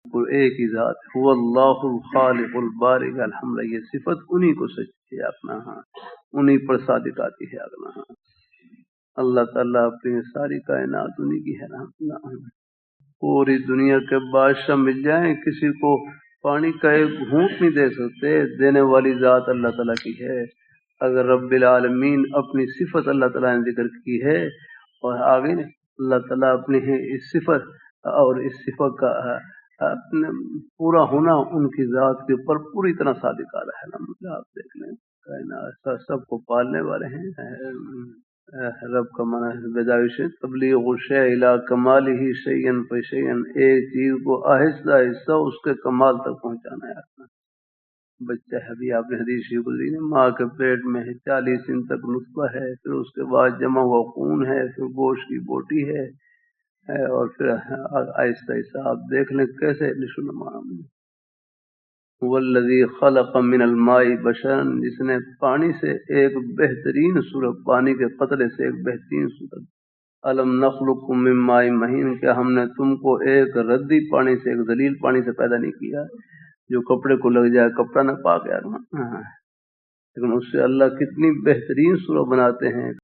کو ایک ہی ذات ہے، هو اللہ الخالق البارئ الحمد، یہ صفت انہی کو سچی ہے اپنا، ہاں انہی پر صادق آتی ہے اپنا، ہاں اللہ تعالیٰ اپنی ساری کائنات انہی کی ہے نا۔ پوری دنیا کے بادشاہ مل جائیں، کسی کو پانی کا ایک گھونٹ نہیں دے سکتے، دینے والی ذات اللہ تعالیٰ کی ہے۔ اگر رب العالمین اپنی صفت اللہ تعالیٰ نے ذکر کی ہے اور آگے اللہ تعالیٰ اپنی اس صفت اور اس صفت کا اپنے پورا ہونا ان کی ذات کے اوپر پوری طرح صادق آ رہا ہے نا۔ آپ دیکھ لیں کائنات سب کو پالنے والے ہیں، رب کا معنی ہے بداوش تبلیغ شیء الی کمالہ شیئا فشیئا، ایک چیز کو آہستہ آہستہ اس کے کمال تک پہنچانا ہے اپنا۔ بچہ ہے، ابھی آپ نے حدیث شریف گزری ہے، ماں کے پیٹ میں 40 دن تک نطفہ ہے، پھر اس کے بعد جمع ہوا خون ہے، پھر گوشت کی بوٹی ہے، اور پھر آہستہ آہستہ آپ دیکھ لیں کیسے نشوونما۔ والذی خلق من الماء بشرا، جس نے پانی سے ایک بہترین صورت، پانی کے قطرے سے ایک بہترین صورت، الم نخلقکم من ماء مہین، کیا ہم نے تم کو ایک ردی پانی سے، ایک ذلیل پانی سے پیدا نہیں کیا جو کپڑے کو لگ جائے کپڑا نہ پاک یار، لیکن اس سے اللہ کتنی بہترین صورت بناتے ہیں۔